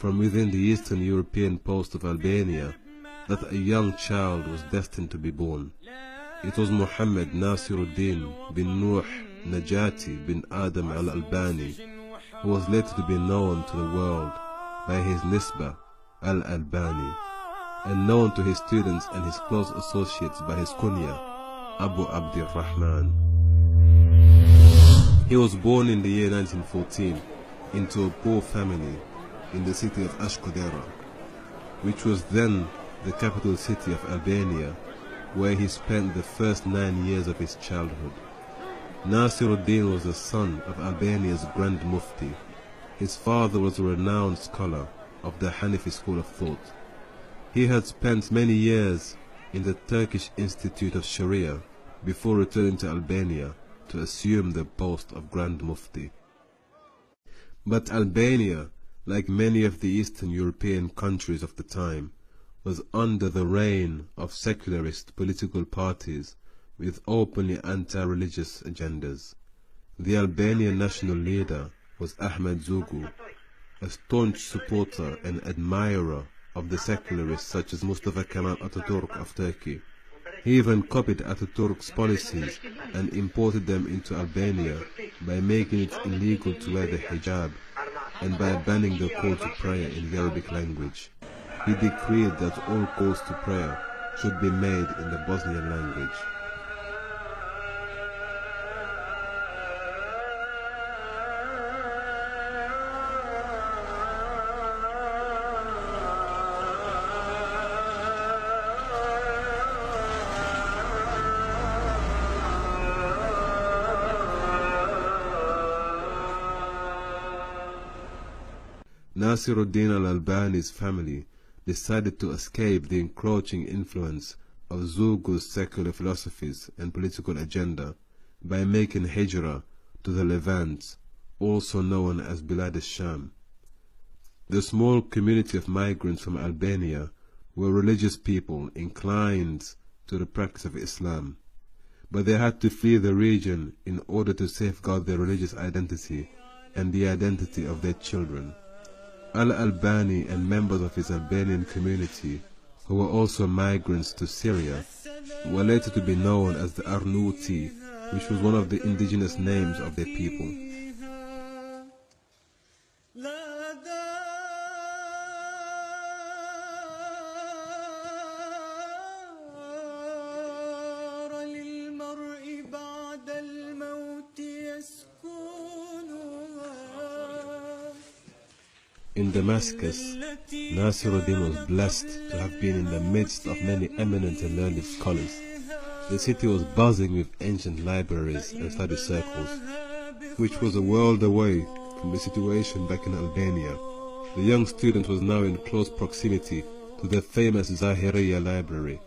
from within the Eastern European post of Albania that a young child was destined to be born. It was Muhammad Nasiruddin bin Nuh Najati bin Adam Al-Albani, who was later to be known to the world by his nisbah Al-Albani, and known to his students and his close associates by his kunya Abu Abdir Rahman. He was born in the year 1914 into a poor family in the city of Ashkodera, which was then the capital city of Albania, where he spent the first 9 years of his childhood. Nasiruddin was the son of Albania's Grand Mufti. His father was a renowned scholar of the Hanafi school of thought. He had spent many years in the Turkish Institute of Sharia before returning to Albania to assume the post of Grand Mufti. But Albania, like many of the Eastern European countries of the time, was under the reign of secularist political parties with openly anti-religious agendas. The Albanian national leader was Ahmed Zogu, a staunch supporter and admirer of the secularists such as Mustafa Kemal Atatürk of Turkey. He even copied Atatürk's policies and imported them into Albania by making it illegal to wear the hijab and by banning the call to prayer in the Arabic language. He decreed that all calls to prayer should be made in the Bosnian language. Nasiruddin Al-Albani's family decided to escape the encroaching influence of Zogu's secular philosophies and political agenda by making hijrah to the Levant, also known as Bilad al-Sham. The small community of migrants from Albania were religious people inclined to the practice of Islam, but they had to flee the region in order to safeguard their religious identity and the identity of their children. Al-Albani and members of his Albanian community, who were also migrants to Syria, were later to be known as the Arnauti, which was one of the indigenous names of their people. In Damascus, Nasiruddin was blessed to have been in the midst of many eminent and learned scholars. The city was buzzing with ancient libraries and study circles, which was a world away from the situation back in Albania. The young student was now in close proximity to the famous Zahiriya library.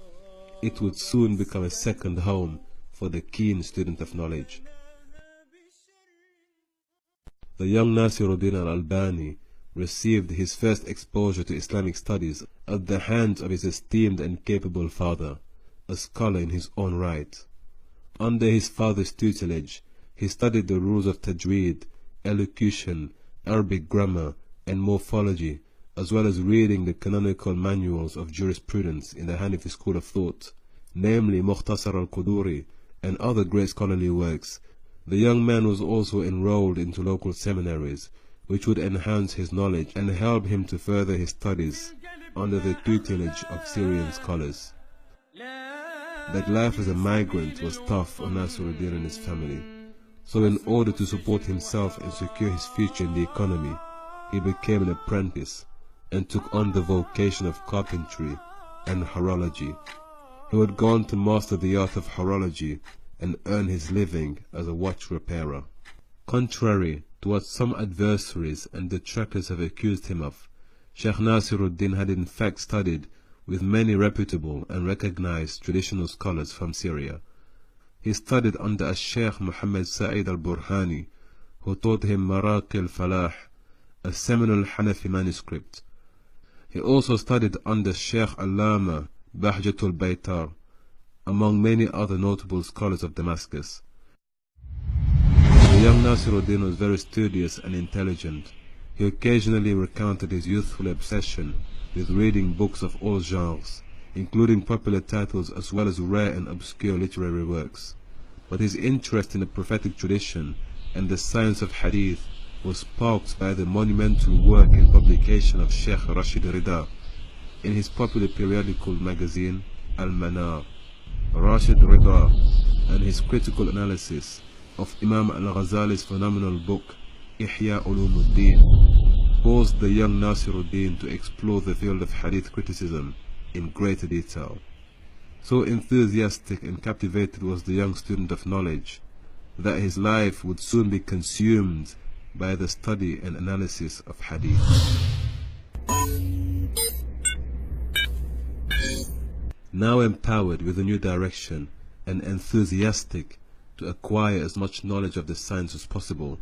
It would soon become a second home for the keen student of knowledge. The young Nasiruddin Al-Albani received his first exposure to Islamic studies at the hands of his esteemed and capable father, a scholar in his own right. Under his father's tutelage, he studied the rules of tajweed, elocution, Arabic grammar, and morphology, as well as reading the canonical manuals of jurisprudence in the Hanafi school of thought, namely Mukhtasar al-Quduri and other great scholarly works. The young man was also enrolled into local seminaries, which would enhance his knowledge and help him to further his studies under the tutelage of Syrian scholars. But life as a migrant was tough on Nasiruddin and his family, so in order to support himself and secure his future in the economy, he became an apprentice and took on the vocation of carpentry and horology. He would go on to master the art of horology and earn his living as a watch repairer. Contrary to what some adversaries and detractors have accused him of, Sheikh Nasiruddin had in fact studied with many reputable and recognized traditional scholars from Syria. He studied under Sheikh Muhammad Sa'id al-Burhani, who taught him Maraqi al-Falah, a seminal Hanafi manuscript. He also studied under Sheikh Allama Bahjatul Baitar, among many other notable scholars of Damascus. The young Nasiruddin was very studious and intelligent. He occasionally recounted his youthful obsession with reading books of all genres, including popular titles as well as rare and obscure literary works. But his interest in the prophetic tradition and the science of hadith was sparked by the monumental work and publication of Sheikh Rashid Rida in his popular periodical magazine Al-Manar. Rashid Rida and his critical analysis of Imam al-Ghazali's phenomenal book Ihya Ulumuddin caused the young Nasiruddin to explore the field of hadith criticism in greater detail. So enthusiastic and captivated was the young student of knowledge that his life would soon be consumed by the study and analysis of hadith. Now empowered with a new direction and enthusiastic to acquire as much knowledge of the science as possible,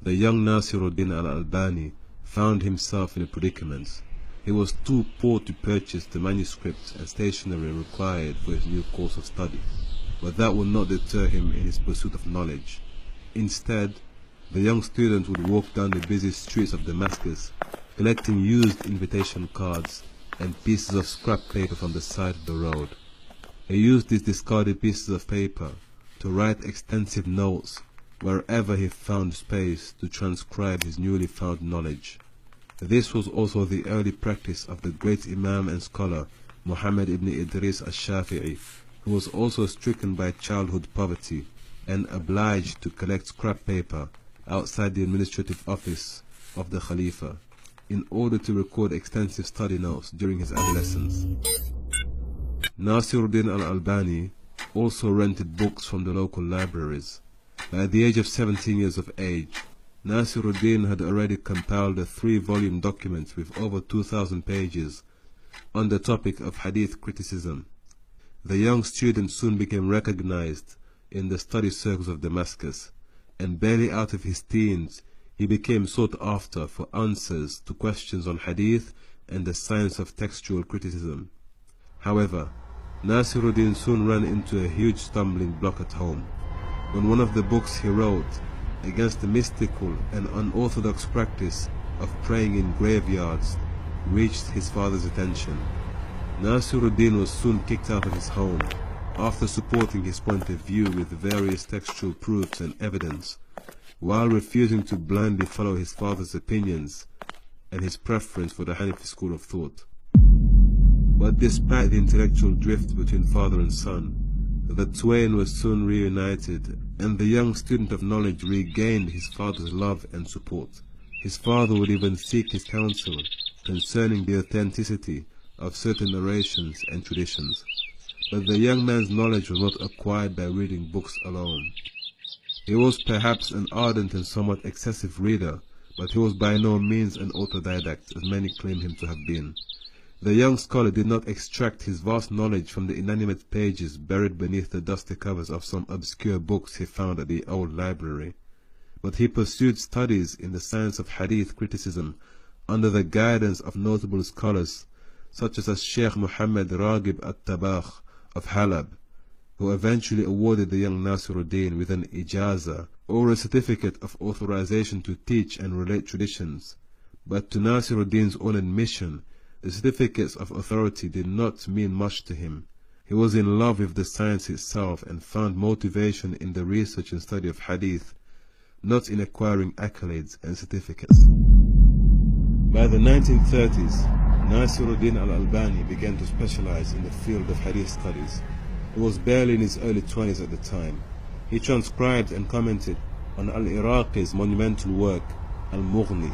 the young Nasiruddin Al-Albani found himself in a predicament. He was too poor to purchase the manuscripts and stationery required for his new course of study, but that would not deter him in his pursuit of knowledge. Instead, the young student would walk down the busy streets of Damascus, collecting used invitation cards and pieces of scrap paper from the side of the road. He used these discarded pieces of paper to write extensive notes wherever he found space to transcribe his newly found knowledge. This was also the early practice of the great Imam and scholar Muhammad ibn Idris al-Shafi'i, who was also stricken by childhood poverty and obliged to collect scrap paper outside the administrative office of the Khalifa in order to record extensive study notes during his adolescence. Nasiruddin Al-Albani also rented books from the local libraries. By the age of 17 years of age, Nasiruddin had already compiled a 3-volume document with over 2,000 pages on the topic of hadith criticism. The young student soon became recognized in the study circles of Damascus, and barely out of his teens, he became sought after for answers to questions on hadith and the science of textual criticism. However, Nasiruddin soon ran into a huge stumbling block at home, when one of the books he wrote against the mystical and unorthodox practice of praying in graveyards reached his father's attention. Nasiruddin was soon kicked out of his home after supporting his point of view with various textual proofs and evidence, while refusing to blindly follow his father's opinions and his preference for the Hanafi school of thought. But despite the intellectual drift between father and son, the twain were soon reunited, and the young student of knowledge regained his father's love and support. His father would even seek his counsel concerning the authenticity of certain narrations and traditions. But the young man's knowledge was not acquired by reading books alone. He was perhaps an ardent and somewhat excessive reader, but he was by no means an autodidact, as many claim him to have been. The young scholar did not extract his vast knowledge from the inanimate pages buried beneath the dusty covers of some obscure books he found at the old library, but he pursued studies in the science of hadith criticism under the guidance of notable scholars such as Sheikh Muhammad Raghib al-Tabakh of Halab, who eventually awarded the young Nasiruddin with an ijaza, or a certificate of authorization to teach and relate traditions. But to Nasiruddin's own admission, the certificates of authority did not mean much to him. He was in love with the science itself and found motivation in the research and study of hadith, not in acquiring accolades and certificates. By the 1930s, Nasiruddin Al-Albani began to specialize in the field of hadith studies. He was barely in his early 20s at the time. He transcribed and commented on Al-Iraqi's monumental work, Al-Mughni.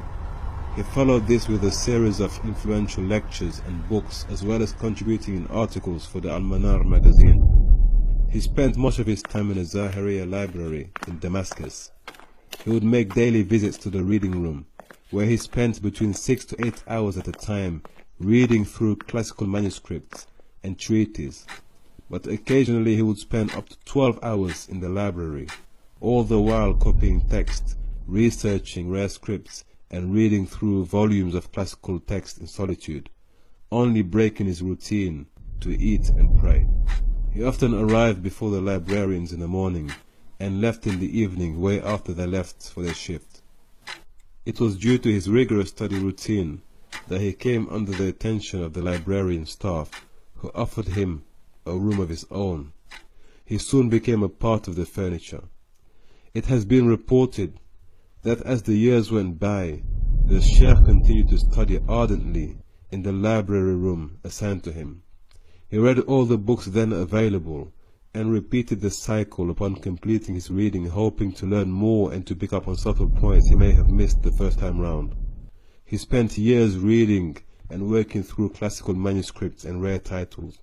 He followed this with a series of influential lectures and books, as well as contributing in articles for the Al-Manar magazine. He spent much of his time in the Zahiriya library in Damascus. He would make daily visits to the reading room, where he spent between 6 to 8 hours at a time reading through classical manuscripts and treatises. But occasionally he would spend up to 12 hours in the library, all the while copying text, researching rare scripts, and reading through volumes of classical text in solitude, only breaking his routine to eat and pray. He often arrived before the librarians in the morning and left in the evening way after they left for their shift. It was due to his rigorous study routine that he came under the attention of the librarian staff, who offered him a room of his own. He soon became a part of the furniture. It has been reported that as the years went by, the Sheikh continued to study ardently in the library room assigned to him. He read all the books then available and repeated the cycle upon completing his reading, hoping to learn more and to pick up on subtle points he may have missed the first time round. He spent years reading and working through classical manuscripts and rare titles.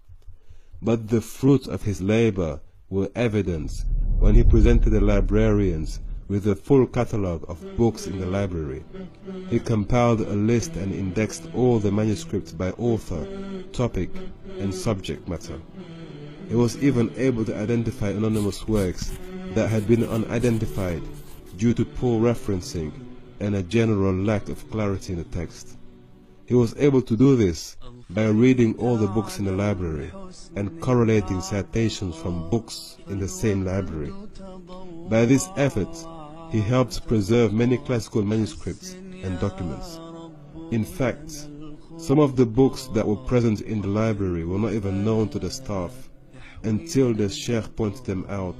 But the fruit of his labor were evident when he presented the librarians with a full catalogue of books in the library. He compiled a list and indexed all the manuscripts by author, topic, and subject matter. He was even able to identify anonymous works that had been unidentified due to poor referencing and a general lack of clarity in the text. He was able to do this by reading all the books in the library and correlating citations from books in the same library. By this effort, he helped preserve many classical manuscripts and documents. In fact, some of the books that were present in the library were not even known to the staff until the Sheikh pointed them out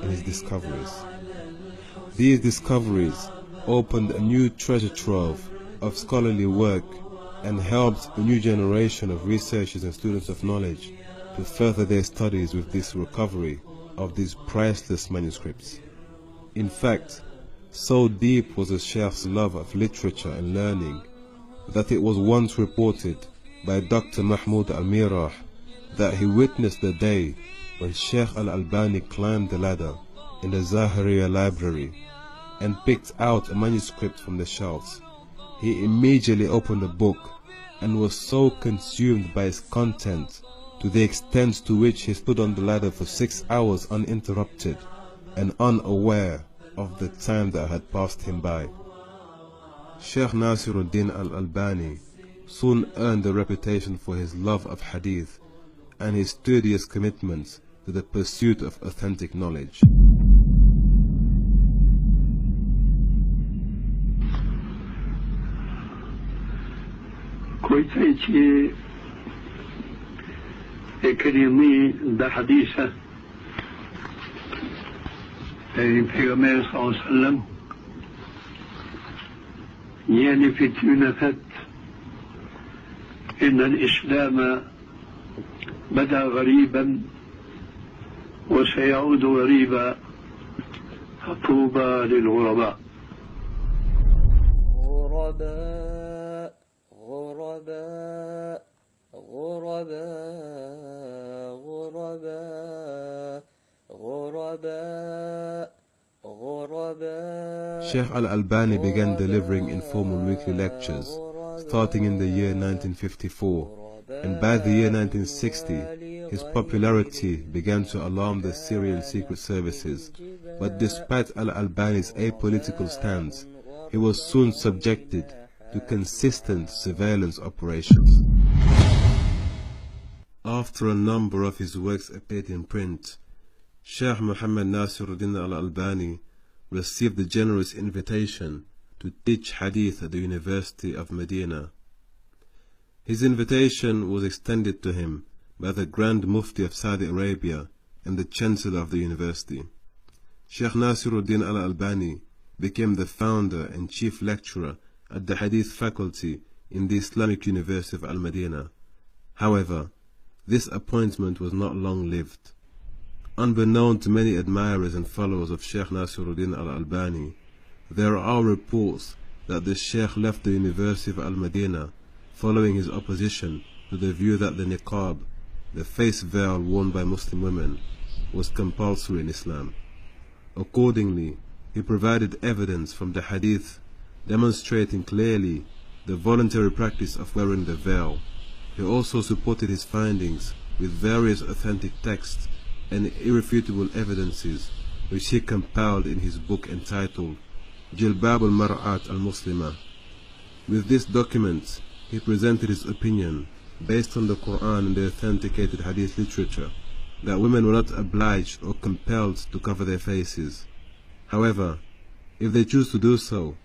in his discoveries. These discoveries opened a new treasure trove of scholarly work and helped a new generation of researchers and students of knowledge to further their studies with this recovery of these priceless manuscripts. In fact, so deep was the Sheikh's love of literature and learning that it was once reported by Dr. Mahmoud Al-Mirah that he witnessed the day when Sheikh Al-Albani climbed the ladder in the Zahiriya library and picked out a manuscript from the shelves. He immediately opened the book and was so consumed by its content to the extent to which he stood on the ladder for 6 hours uninterrupted and unaware of the time that had passed him by. Sheikh Nasiruddin Al-Albani soon earned a reputation for his love of hadith and his studious commitment to the pursuit of authentic knowledge. كويتي كلمي ده حديثة پیغمبر صلى الله عليه وسلم يعني في تمنفت إن الإسلام بدأ غريبا وسيعود غريبا فطوبى للغرباء. غرباء غرباء غرباء غرباء غرباء غرباء. Sheikh Al-Albani began delivering informal weekly lectures starting in the year 1954, and by the year 1960 his popularity began to alarm the Syrian secret services. But despite Al-Albani's apolitical stance, he was soon subjected to consistent surveillance operations. After a number of his works appeared in print, Sheikh Muhammad Nasiruddin Al-Albani received the generous invitation to teach hadith at the University of Medina. His invitation was extended to him by the Grand Mufti of Saudi Arabia and the Chancellor of the university. Sheikh Nasiruddin Al-Albani became the founder and chief lecturer at the Hadith faculty in the Islamic University of Al-Madinah. However, this appointment was not long-lived. Unbeknown to many admirers and followers of Sheikh Nasiruddin Al-Albani, there are reports that the Sheikh left the University of Al-Madinah following his opposition to the view that the niqab, the face veil worn by Muslim women, was compulsory in Islam. Accordingly, he provided evidence from the hadith demonstrating clearly the voluntary practice of wearing the veil. He also supported his findings with various authentic texts and irrefutable evidences, which he compiled in his book entitled Jilbab al-Mar'at al-Muslima. With this document, he presented his opinion, based on the Quran and the authenticated hadith literature, that women were not obliged or compelled to cover their faces. However, if they choose to do so,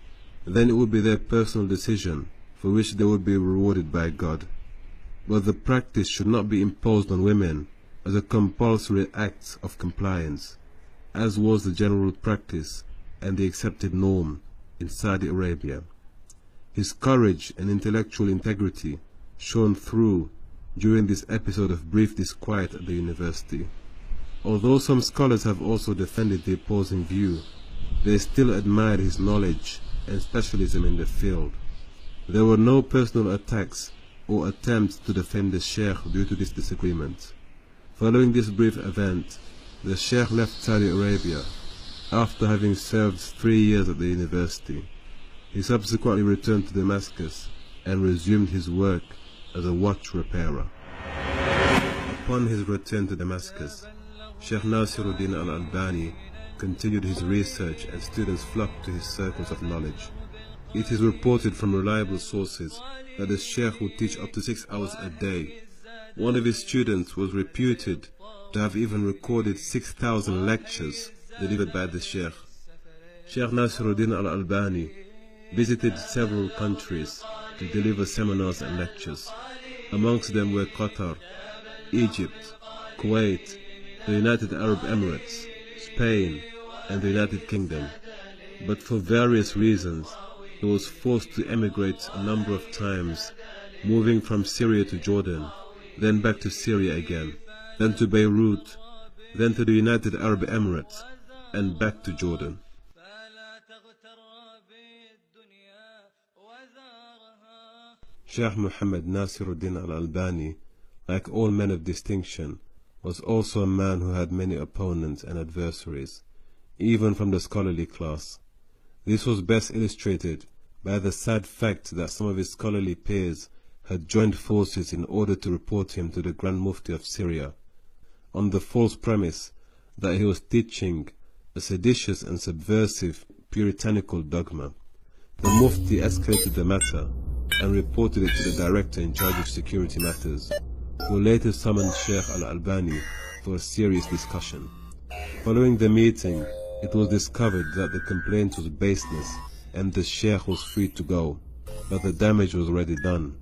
then it would be their personal decision, for which they would be rewarded by God. But the practice should not be imposed on women as a compulsory act of compliance, as was the general practice and the accepted norm in Saudi Arabia. His courage and intellectual integrity shone through during this episode of brief disquiet at the university. Although some scholars have also defended the opposing view, they still admired his knowledge and specialism in the field. There were no personal attacks or attempts to defend the Sheikh due to this disagreement. Following this brief event, the Sheikh left Saudi Arabia after having served 3 years at the university. He subsequently returned to Damascus and resumed his work as a watch repairer. Upon his return to Damascus, Sheikh Nasiruddin Al-Albani continued his research and students flocked to his circles of knowledge. It is reported from reliable sources that the Sheikh would teach up to 6 hours a day. One of his students was reputed to have even recorded 6,000 lectures delivered by the Sheikh. Sheikh Nasiruddin Al-Albani visited several countries to deliver seminars and lectures. Amongst them were Qatar, Egypt, Kuwait, the United Arab Emirates, Spain, and the United Kingdom. But for various reasons, he was forced to emigrate a number of times, moving from Syria to Jordan, then back to Syria again, then to Beirut, then to the United Arab Emirates, and back to Jordan. Sheikh Muhammad Nasiruddin Al-Albani, like all men of distinction, was also a man who had many opponents and adversaries, even from the scholarly class. This was best illustrated by the sad fact that some of his scholarly peers had joined forces in order to report him to the Grand Mufti of Syria, on the false premise that he was teaching a seditious and subversive puritanical dogma. The Mufti escalated the matter and reported it to the director in charge of security matters, who later summoned Sheikh Al-Albani for a serious discussion. Following the meeting, it was discovered that the complaint was baseless and the Sheikh was free to go, but the damage was already done,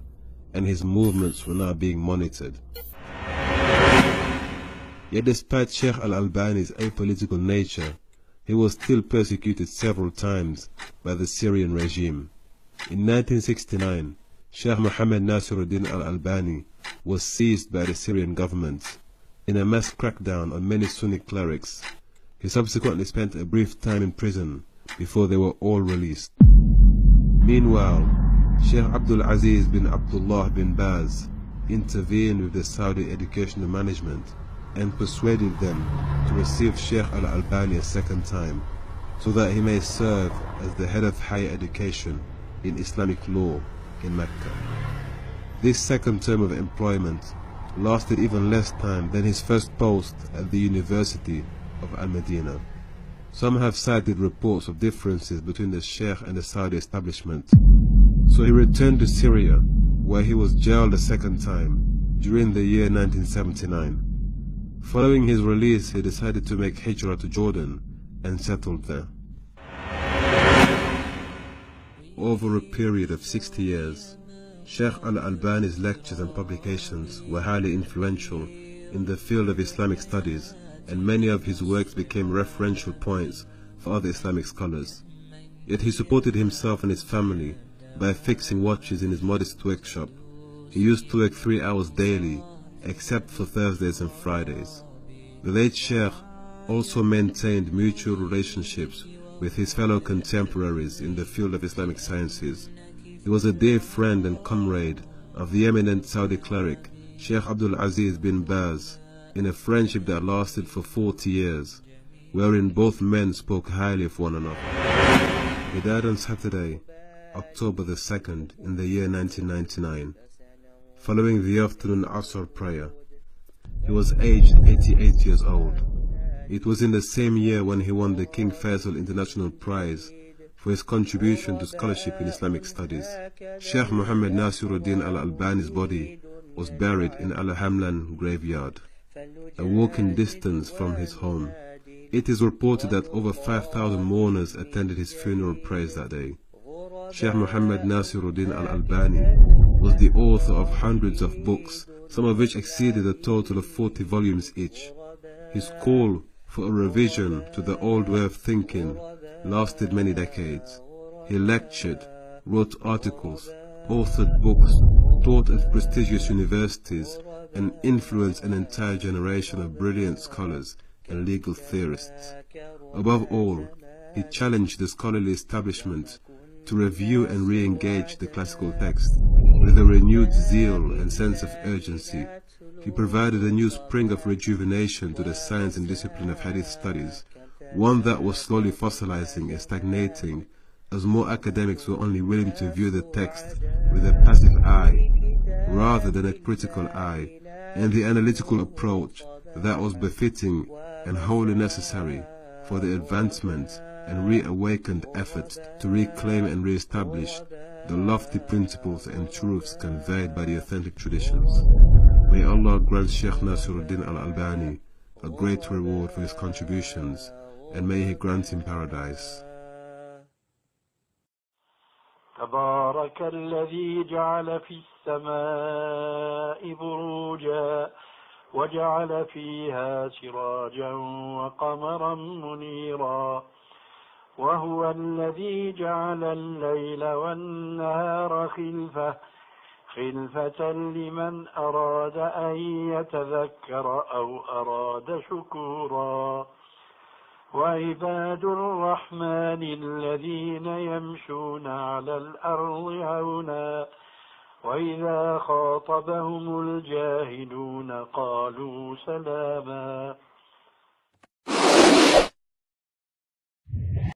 and his movements were now being monitored. Yet despite Sheikh Al-Albani's apolitical nature, he was still persecuted several times by the Syrian regime. In 1969, Sheikh Muhammad Nasiruddin Al-Albani was seized by the Syrian government in a mass crackdown on many Sunni clerics. He subsequently spent a brief time in prison before they were all released. Meanwhile, Sheikh Abdul Aziz bin Abdullah bin Baz intervened with the Saudi educational management and persuaded them to receive Sheikh Al-Albani a second time, so that he may serve as the head of higher education in Islamic law in Mecca. This second term of employment lasted even less time than his first post at the University of Al-Madinah. Some have cited reports of differences between the Sheikh and the Saudi establishment. So he returned to Syria, where he was jailed a second time during the year 1979. Following his release, he decided to make hijrah to Jordan and settled there. Over a period of 60 years, Sheikh Al-Albani's lectures and publications were highly influential in the field of Islamic studies, and many of his works became referential points for other Islamic scholars. Yet he supported himself and his family by fixing watches in his modest workshop. He used to work 3 hours daily, except for Thursdays and Fridays. The late Sheikh also maintained mutual relationships with his fellow contemporaries in the field of Islamic sciences. He was a dear friend and comrade of the eminent Saudi cleric Sheikh Abdul Aziz bin Baz, in a friendship that lasted for 40 years, wherein both men spoke highly of one another. He died on Saturday, October the 2nd, in the year 1999, following the afternoon Asr prayer. He was aged 88 years old. It was in the same year when he won the King Faisal International Prize for his contribution to scholarship in Islamic studies. Sheikh Muhammad Nasiruddin Al-Albani's body was buried in Al-Hamlan graveyard, a walking distance from his home. It is reported that over 5,000 mourners attended his funeral prayers that day. Sheikh Muhammad Nasiruddin Al-Albani was the author of hundreds of books, some of which exceeded a total of 40 volumes each. His call for a revision to the old way of thinking lasted many decades. He lectured, wrote articles, authored books, taught at prestigious universities, and influenced an entire generation of brilliant scholars and legal theorists. Above all, he challenged the scholarly establishment to review and re-engage the classical text with a renewed zeal and sense of urgency. He provided a new spring of rejuvenation to the science and discipline of hadith studies, one that was slowly fossilizing and stagnating as more academics were only willing to view the text with a passive eye rather than a critical eye, and the analytical approach that was befitting and wholly necessary for the advancement and reawakened efforts to reclaim and re-establish the lofty principles and truths conveyed by the authentic traditions. May Allah grant Sheikh Nasiruddin Al-Albani a great reward for his contributions, and may He grant him paradise. تبارك الذي جعل في السماء بروجا وجعل فيها سراجا وقمرا منيرا وهو الذي جعل الليل والنهار خلفة لمن أراد أن يتذكر أو أراد شكورا وعباد الرحمن الذين يمشون على الأرض هونا وإذا خاطبهم الجاهلون قالوا سلاما